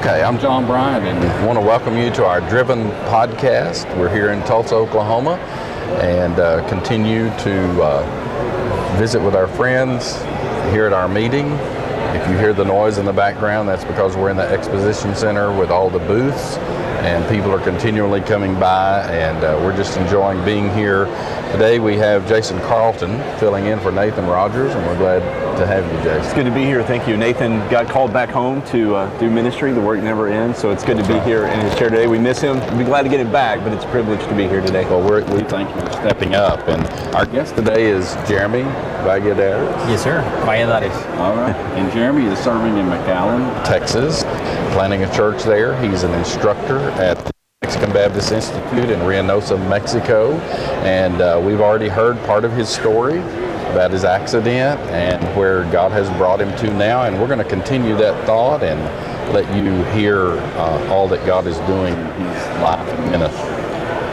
Okay, I'm John Bryant, and I want to welcome you to our Driven podcast. We're here in Tulsa, Oklahoma, and continue to visit with our friends here at our meeting. If you hear the noise in the background, that's because we're in the exposition center with all the booths, and people are continually coming by, and we're just enjoying being here. Today we have Jason Carlton filling in for Nathan Rogers, and we're glad to have you, Jason. It's good to be here. Thank you. Nathan got called back home to do ministry. The work never ends, so it's good to be here in his chair today. We miss him. We'd be glad to get him back, but it's a privilege to be here today. Well, we thank you for stepping up. And our guest today is Jeremy Valladares. Yes, sir. Valladares. All right. And Jeremy is serving in McAllen, Texas, planning a church there. He's an instructor at the Mexican Baptist Institute in Reynosa, Mexico. And we've already heard part of his story about his accident and where God has brought him to now. And we're going to continue that thought and let you hear all that God is doing in his life and ministry.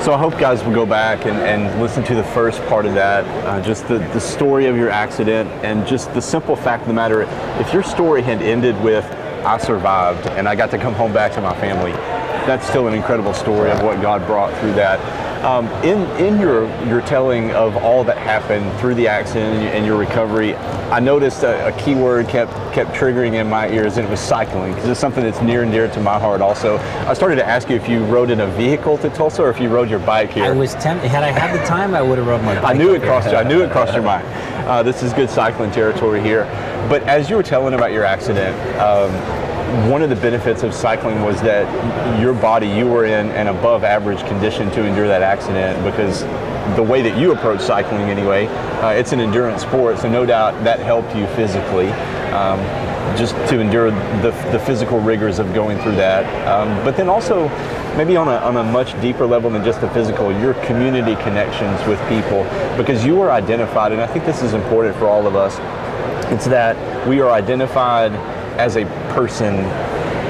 So I hope guys will go back and listen to the first part of that, just the story of your accident, and just the simple fact of the matter, if your story had ended with, I survived and I got to come home back to my family, that's still an incredible story of what God brought through that. In your telling of all that happened through the accident and your recovery, I noticed a key word kept triggering in my ears, and it was cycling, because it's something that's near and dear to my heart also. I started to ask you if you rode in a vehicle to Tulsa or if you rode your bike here. I was tempted. Had I had the time, I would have rode my bike. I knew it crossed your mind. This is good cycling territory here. But as you were telling about your accident, one of the benefits of cycling was that your body, you were in an above average condition to endure that accident, because the way that you approach cycling anyway, it's an endurance sport, so no doubt that helped you physically, just to endure the physical rigors of going through that. But then also, maybe on a much deeper level than just the physical, your community connections with people, because you were identified, and I think this is important for all of us, it's that we are identified as a person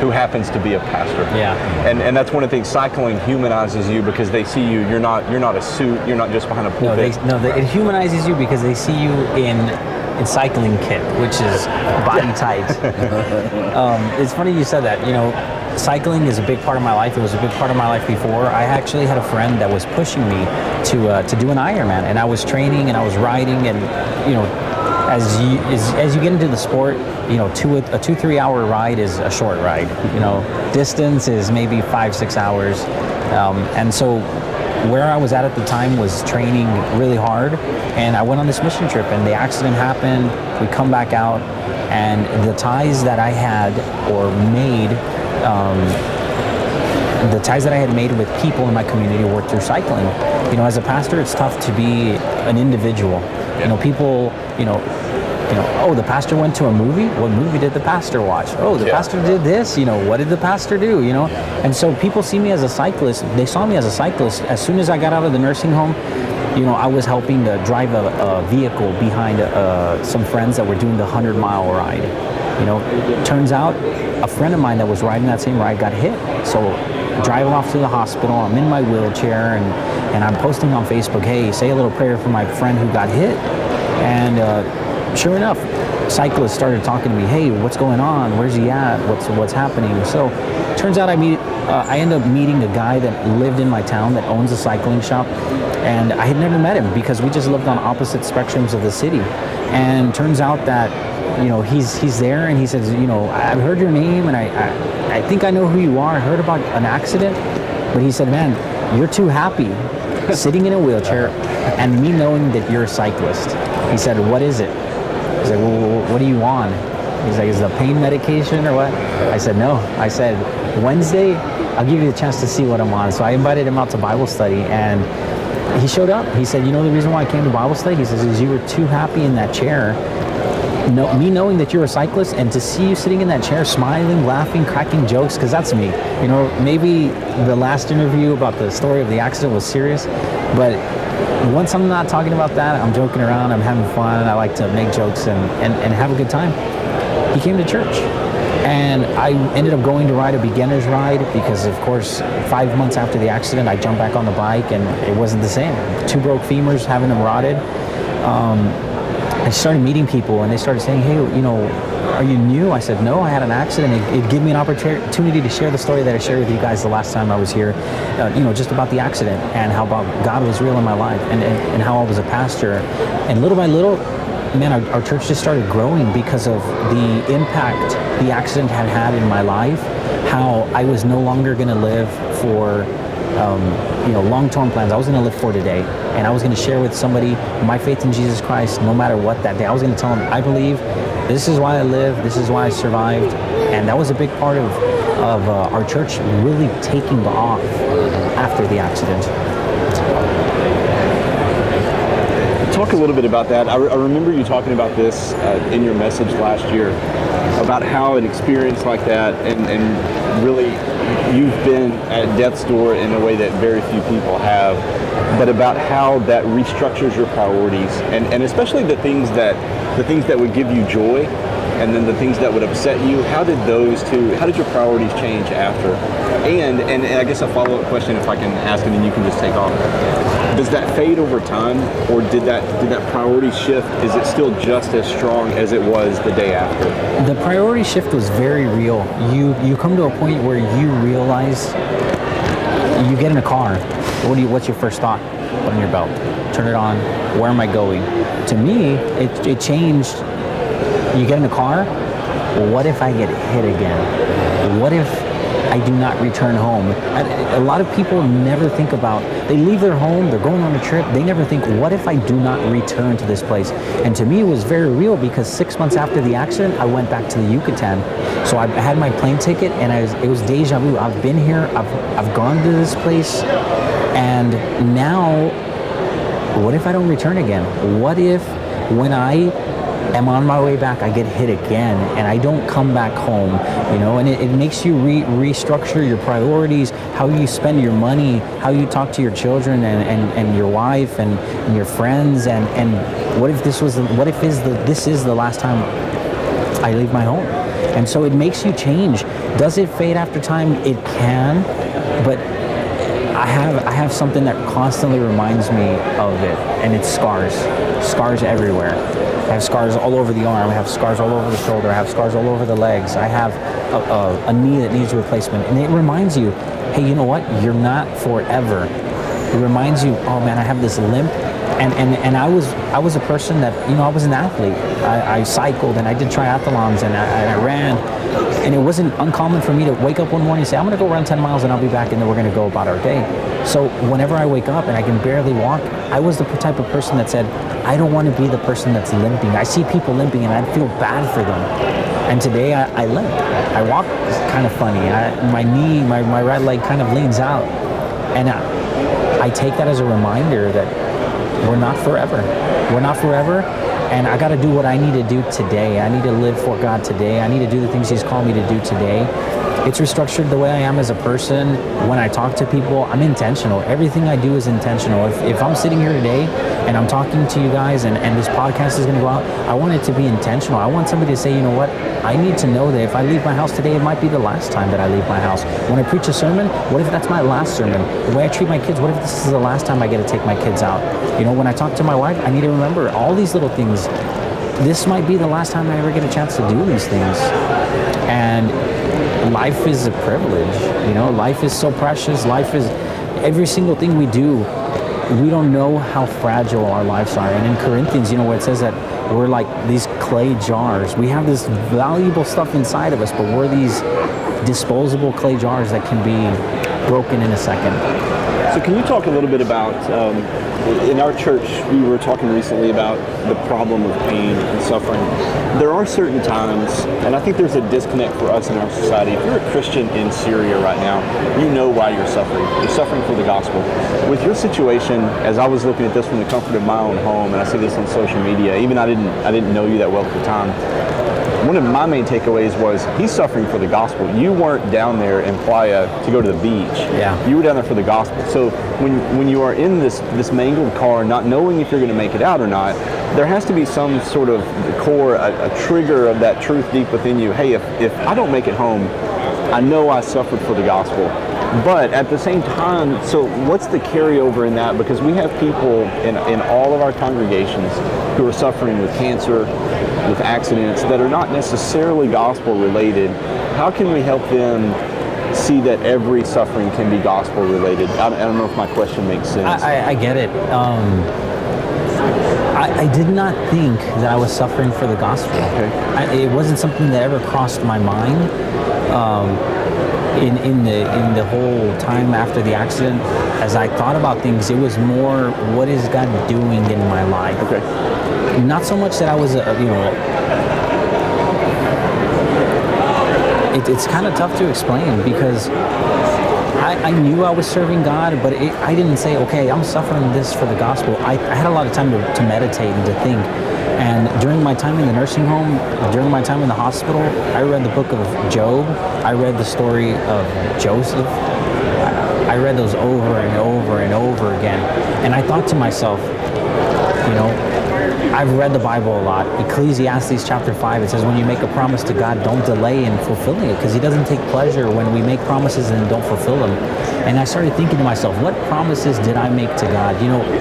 who happens to be a pastor. Yeah. And that's one of the things, cycling humanizes you because they see you, you're not a suit, you're not just behind a pulpit. It humanizes you because they see you in cycling kit, which is body tight. It's funny you said that. You know, cycling is a big part of my life. It was a big part of my life before. I actually had a friend that was pushing me to do an Ironman, and I was training and I was riding, and you know, as you get into the sport, you know, a 2-3 hour ride is a short ride. You know, distance is maybe 5-6 hours, and so where I was at the time was training really hard, and I went on this mission trip, and the accident happened. We come back out, and the ties that I had made with people in my community were through cycling. You know, as a pastor, it's tough to be an individual. You know, people, you know, oh, the pastor went to a movie? What movie did the pastor watch? Oh, the pastor did this, you know, what did the pastor do, you know? And so people see me as a cyclist. They saw me as a cyclist. As soon as I got out of the nursing home, you know, I was helping to drive a vehicle behind some friends that were doing the 100-mile ride. You know, turns out a friend of mine that was riding that same ride got hit. So driving off to the hospital, I'm in my wheelchair, and I'm posting on Facebook, hey, say a little prayer for my friend who got hit. And sure enough, cyclists started talking to me, hey, what's going on? Where's he at? What's happening? So turns out I end up meeting a guy that lived in my town that owns a cycling shop, and I had never met him because we just lived on opposite spectrums of the city. And turns out that, you know, he's there, and he says, you know, I've heard your name, and I think I know who you are. I heard about an accident, but he said, man, you're too happy sitting in a wheelchair and me knowing that you're a cyclist. He said, what is it? He's like, well, what are you on? He's like, is it a pain medication or what? I said, no. I said, Wednesday, I'll give you the chance to see what I'm on. So I invited him out to Bible study, and he showed up. He said, you know the reason why I came to Bible study? He says, is you were too happy in that chair. No, me knowing that you're a cyclist, and to see you sitting in that chair smiling, laughing, cracking jokes, because that's me. You know, maybe the last interview about the story of the accident was serious, but once I'm not talking about that, I'm joking around, I'm having fun, I like to make jokes and have a good time. He came to church, and I ended up going to ride a beginner's ride because, of course, 5 months after the accident, I jumped back on the bike, and it wasn't the same. 2 broke femurs, having them rotted. I started meeting people, and they started saying, hey, you know, are you new? I said, no, I had an accident. It gave me an opportunity to share the story that I shared with you guys the last time I was here, just about the accident and how about God was real in my life and how I was a pastor. And little by little, man, our church just started growing because of the impact the accident had in my life, how I was no longer going to live for long-term plans. I was going to live for today, and I was going to share with somebody my faith in Jesus Christ no matter what that day. I was going to tell them, I believe this is why I live, this is why I survived, and that was a big part of our church really taking off after the accident. Talk a little bit about that. I remember you talking about this in your message last year, about how an experience like that and really you've been at death's door in a way that very few people have, but about how that restructures your priorities and especially the things that would give you joy and then the things that would upset you. How did your priorities change after? And I guess a follow-up question, if I can ask, and then you can just take off. Does that fade over time, or did that priority shift? Is it still just as strong as it was the day after? The priority shift was very real. You come to a point where you realize, you get in a car. What's your first thought? Put on your belt. Turn it on. Where am I going? To me, it changed. You get in a car. What if I get hit again? What if I do not return home? A lot of people never think about, they leave their home, they're going on a trip, they never think, what if I do not return to this place? And to me, it was very real because 6 months after the accident, I went back to the Yucatan. So I had my plane ticket and it was deja vu. I've been here, I've gone to this place, and now, what if I don't return again? What if when I am on my way back, I get hit again and I don't come back home, and it makes you restructure your priorities, how you spend your money, how you talk to your children and your wife and your friends, and what if this is the last time I leave my home? And so it makes you change. Does it fade after time? It can, but I have something that constantly reminds me of it, and it's scars everywhere. I have scars all over the arm, I have scars all over the shoulder, I have scars all over the legs, I have a knee that needs replacement. And it reminds you, hey, you know what? You're not forever. It reminds you, oh man, I have this limp. And I was a person that, I was an athlete. I cycled and I did triathlons and I ran. And it wasn't uncommon for me to wake up one morning and say, I'm going to go run 10 miles and I'll be back, and then we're going to go about our day. So whenever I wake up and I can barely walk, I was the type of person that said, I don't want to be the person that's limping. I see people limping and I feel bad for them. And today I limp. I walk kind of funny. My knee, my right leg kind of leans out. And I take that as a reminder that we're not forever. We're not forever. And I got to do what I need to do today. I need to live for God today. I need to do the things He's called me to do today. It's restructured the way I am as a person. When I talk to people, I'm intentional. Everything I do is intentional. If I'm sitting here today and I'm talking to you guys and this podcast is going to go out, I want it to be intentional. I want somebody to say, you know what? I need to know that if I leave my house today, it might be the last time that I leave my house. When I preach a sermon, what if that's my last sermon? The way I treat my kids, what if this is the last time I get to take my kids out? When I talk to my wife, I need to remember all these little things. This might be the last time I ever get a chance to do these things. And life is a privilege. Life is so precious. Life is every single thing we do. We don't know how fragile our lives are. And in Corinthians, where it says that we're like these clay jars. We have this valuable stuff inside of us, but we're these disposable clay jars that can be broken in a second. So can you talk a little bit about, in our church, we were talking recently about the problem of pain and suffering. There are certain times, and I think there's a disconnect for us in our society. If you're a Christian in Syria right now, you know why you're suffering. You're suffering for the gospel. With your situation, as I was looking at this from the comfort of my own home, and I see this on social media, even I didn't know you that well at the time, one of my main takeaways was he's suffering for the gospel. You weren't down there in Playa to go to the beach. Yeah. You were down there for the gospel. So when you are in this mangled car, not knowing if you're going to make it out or not, there has to be some sort of core, a trigger of that truth deep within you. Hey, if I don't make it home, I know I suffered for the gospel. But at the same time, so what's the carryover in that? Because we have people in all of our congregations who are suffering with cancer, with accidents that are not necessarily gospel related. How can we help them see that every suffering can be gospel related? I don't know if my question makes sense. I get it. I did not think that I was suffering for the gospel. Okay. It wasn't something that ever crossed my mind. In the whole time after the accident, as I thought about things, it was more, what is God doing in my life? Okay. Not so much that I was, it's kind of tough to explain, because I knew I was serving God, but I didn't say, okay, I'm suffering this for the gospel. I had a lot of time to meditate and to think. And during my time in the nursing home, during my time in the hospital, I read the book of Job. I read the story of Joseph. I read those over and over and over again. And I thought to myself, I've read the Bible a lot. Ecclesiastes chapter 5, it says, when you make a promise to God, don't delay in fulfilling it, because he doesn't take pleasure when we make promises and don't fulfill them. And I started thinking to myself, what promises did I make to God?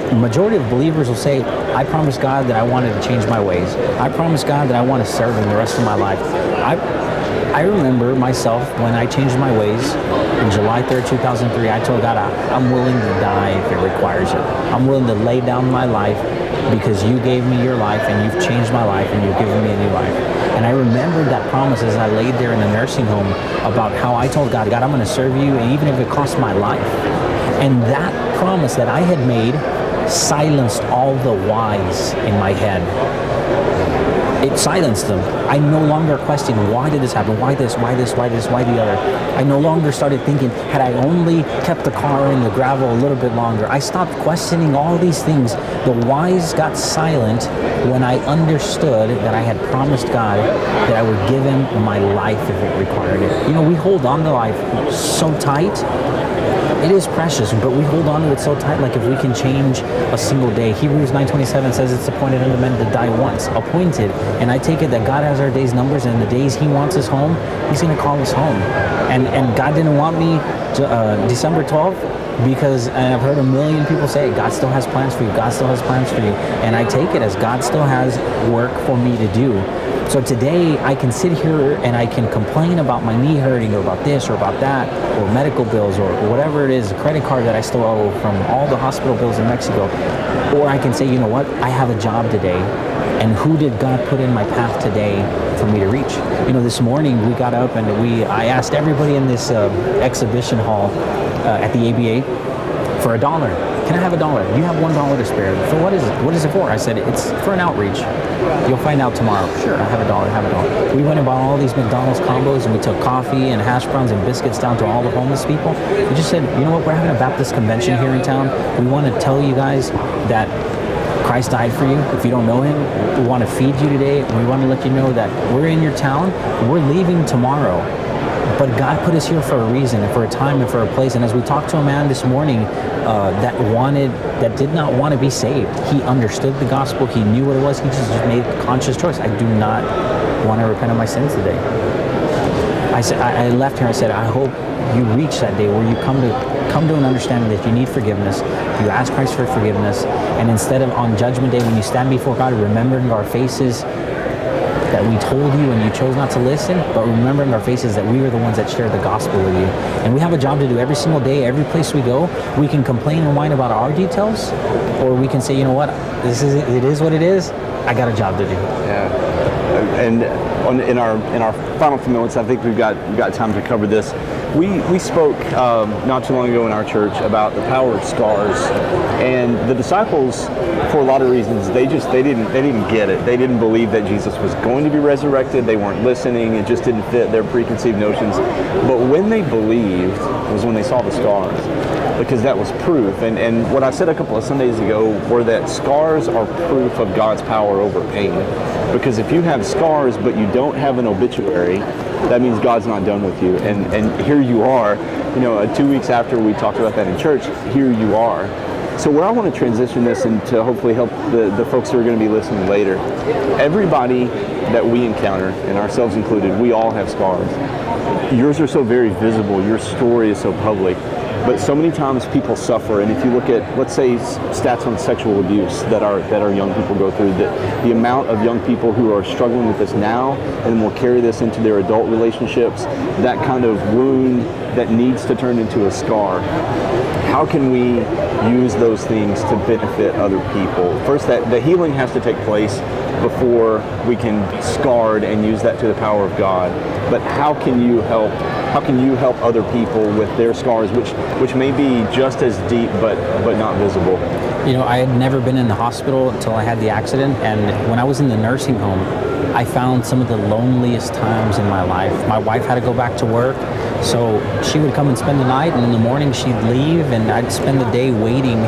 The majority of believers will say, I promised God that I wanted to change my ways. I promised God that I want to serve him the rest of my life. I remember myself when I changed my ways in July 3rd, 2003, I told God, I'm willing to die if it requires it. I'm willing to lay down my life because you gave me your life and you've changed my life and you've given me a new life. And I remembered that promise as I laid there in the nursing home about how I told God, I'm going to serve you, and even if it costs my life. And that promise that I had made silenced all the whys in my head. It silenced them. I no longer questioned, why did this happen? Why this? Why this? Why this? Why the other? I no longer started thinking, had I only kept the car in the gravel a little bit longer. I stopped questioning all these things. The whys got silent when I understood that I had promised God that I would give him my life if it required it. We hold on to life so tight. It is precious, but we hold on to it so tight, like if we can change a single day. Hebrews 9:27 says it's appointed unto men to die once. Appointed. And I take it that God has our days numbers, and the days he wants us home, he's going to call us home. And God didn't want me to, December 12th, because, and I've heard a million people say, God still has plans for you. God still has plans for you. And I take it as God still has work for me to do. So today I can sit here and I can complain about my knee hurting, or about this or about that, or medical bills, or whatever it is, a credit card that I still owe from all the hospital bills in Mexico. Or I can say, you know what, I have a job today, and who did God put in my path today for me to reach? This morning we got up and I asked everybody in this exhibition hall at the ABA for $1. Can I have $1? You have $1 to spare. So what is it? What is it for? I said, it's for an outreach. You'll find out tomorrow. Sure, I have $1. We went and bought all these McDonald's combos, and we took coffee and hash browns and biscuits down to all the homeless people. We just said, you know what, we're having a Baptist convention here in town. We want to tell you guys that Christ died for you. If you don't know him, we want to feed you today. We want to let you know that we're in your town. We're leaving tomorrow. But God put us here for a reason, and for a time, and for a place. And as we talked to a man this morning that did not want to be saved, he understood the gospel. He knew what it was. He just made a conscious choice. I do not want to repent of my sins today. I left here. I said, I hope you reach that day where you come to an understanding that you need forgiveness. You ask Christ for forgiveness, and instead of on Judgment Day when you stand before God, remembering our faces that we told you and you chose not to listen, but remembering our faces that we were the ones that shared the gospel with you. And we have a job to do every single day, every place we go. We can complain and whine about our details, or we can say, you know what, it is what it is. I got a job to do. Yeah. And in our final few minutes, I think we've got time to cover this. We spoke not too long ago in our church about the power of scars, and the disciples, for a lot of reasons, they didn't get it. They didn't believe that Jesus was going to be resurrected. They weren't listening. It just didn't fit their preconceived notions. But when they believed was when they saw the scars, because that was proof. And what I said a couple of Sundays ago were that scars are proof of God's power over pain. Because if you have scars but you don't have an obituary, that means God's not done with you. And here you are, 2 weeks after we talked about that in church, here you are So where I want to transition this and to hopefully help the folks who are going to be listening later, everybody that we encounter, and ourselves included, we all have scars. Yours are so very visible. Your story is so public. But so many times people suffer, and if you look at, let's say, stats on sexual abuse that our young people go through, that the amount of young people who are struggling with this now and will carry this into their adult relationships, that kind of wound that needs to turn into a scar. How can we use those things to benefit other people? First, that the healing has to take place before we can scarred and use that to the power of God. But how can you help other people with their scars, which may be just as deep but not visible? You know, I had never been in the hospital until I had the accident, and when I was in the nursing home, I found some of the loneliest times in my life. My wife had to go back to work, so she would come and spend the night, and in the morning she'd leave, and I'd spend the day waiting,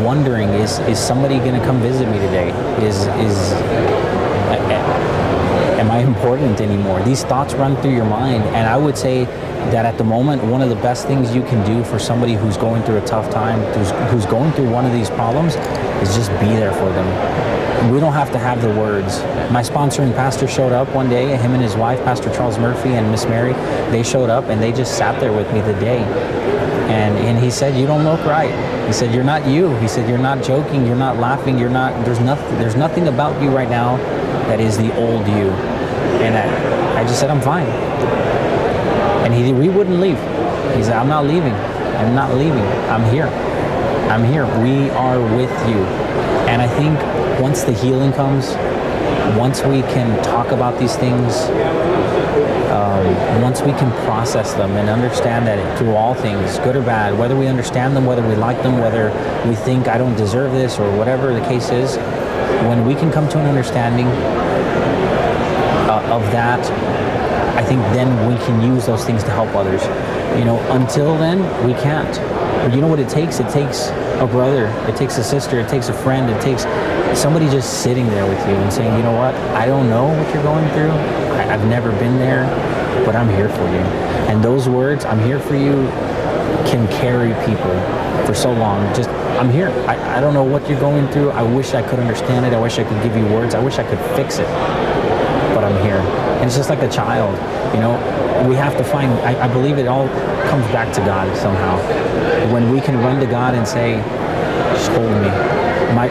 wondering, is somebody going to come visit me today? Am I important anymore? These thoughts run through your mind, and I would say that at the moment, one of the best things you can do for somebody who's going through a tough time, who's going through one of these problems, is just be there for them. We don't have to have the words. My sponsoring pastor showed up one day, him and his wife, Pastor Charles Murphy and Miss Mary, they showed up and they just sat there with me the day. And he said, "You don't look right." He said, "You're not you." He said, "You're not joking, you're not laughing, there's nothing about you right now that is the old you." And I just said, "I'm fine." And he wouldn't leave. He said, "I'm not leaving. I'm not leaving. I'm here. I'm here. We are with you." And I think once the healing comes, once we can talk about these things, once we can process them and understand that through all things, good or bad, whether we understand them, whether we like them, whether we think I don't deserve this or whatever the case is, when we can come to an understanding of that, I think then we can use those things to help others. You know, until then, we can't. But you know what it takes? It takes a brother, it takes a sister, it takes a friend, it takes somebody just sitting there with you and saying, "You know what, I don't know what you're going through. I've never been there, but I'm here for you." And those words, "I'm here for you," can carry people for so long. Just, "I'm here. I don't know what you're going through. I wish I could understand it. I wish I could give you words. I wish I could fix it, but I'm here." And it's just like a child, you know, we have to find, I believe it all comes back to God somehow. When we can run to God and say, "Just hold me."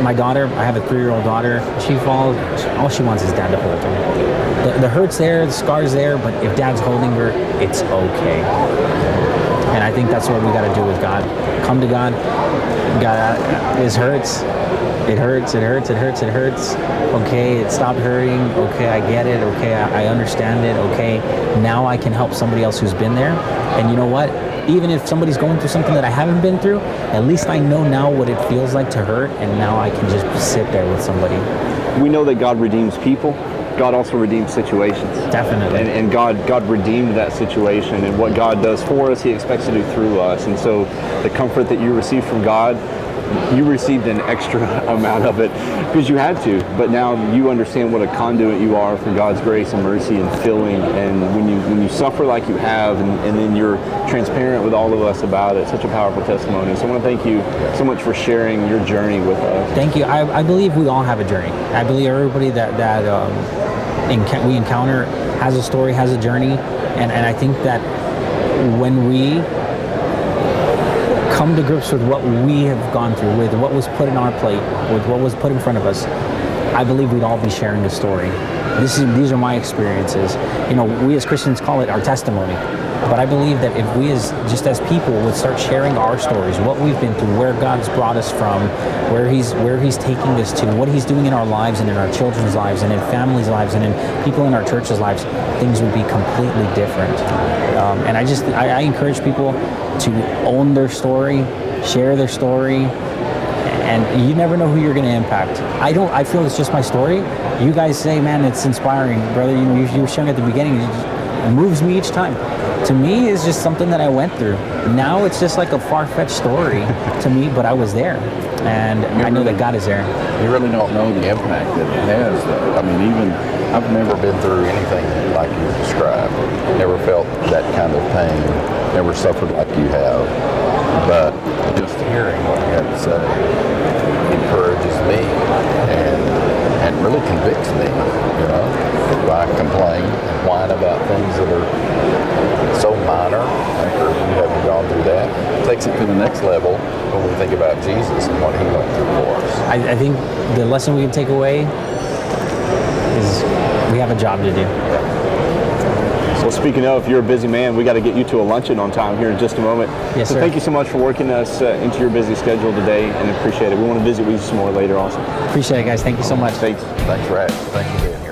My daughter, I have a 3-year-old daughter, she falls, all she wants is dad to hold her. The hurt's there, the scar's there, but if dad's holding her, it's okay. And I think that's what we got to do with God. Come to God. God, this hurts. It hurts, it hurts, it hurts, it hurts. Okay, it stopped hurting. Okay, I get it. Okay, I understand it. Okay, now I can help somebody else who's been there. And you know what? Even if somebody's going through something that I haven't been through, at least I know now what it feels like to hurt, and now I can just sit there with somebody. We know that God redeems people. God also redeems situations. Definitely. And God redeemed that situation, and what God does for us, He expects to do through us. And so the comfort that you receive from God, you received an extra amount of it because you had to, but now you understand what a conduit you are for God's grace and mercy and filling. And when you suffer like you have, and then you're transparent with all of us about it, such a powerful testimony. So I want to thank you so much for sharing your journey with us. Thank you. I believe we all have a journey. I believe everybody that we encounter has a story, has a journey, and I think that when we come to grips with what we have gone through, with what was put in our plate, with what was put in front of us, I believe we'd all be sharing a story. These are my experiences. You know, we as Christians call it our testimony. But I believe that if we just as people would start sharing our stories, what we've been through, where God's brought us from, where He's taking us to, what He's doing in our lives and in our children's lives and in families' lives and in people in our church's lives, things would be completely different. And I encourage people to own their story, share their story, and you never know who you're going to impact. I feel it's just my story. You guys say, "Man, it's inspiring, brother." You know, you were sharing at the beginning. It moves me each time. To me, it's just something that I went through. Now it's just like a far-fetched story to me, but I was there, and I know that God is there. You really don't know the impact that it has, though. I mean, even I've never been through anything like you described. Never felt that kind of pain. Never suffered like you have. but just hearing what you have to say encourages me and really convicts me, you know. If I complain and whine about things that are so minor after you haven't gone through that, it takes it to the next level when we think about Jesus and what he went through for us. I think the lesson we can take away is we have a job to do. Well, speaking of, if you're a busy man, we got to get you to a luncheon on time here in just a moment. Yes, so sir. thank you so much for working us into your busy schedule today, and appreciate it. We want to visit with you some more later also. Appreciate it, guys. Thank you so much. Thanks. Thanks for having me. Thank you, Dan.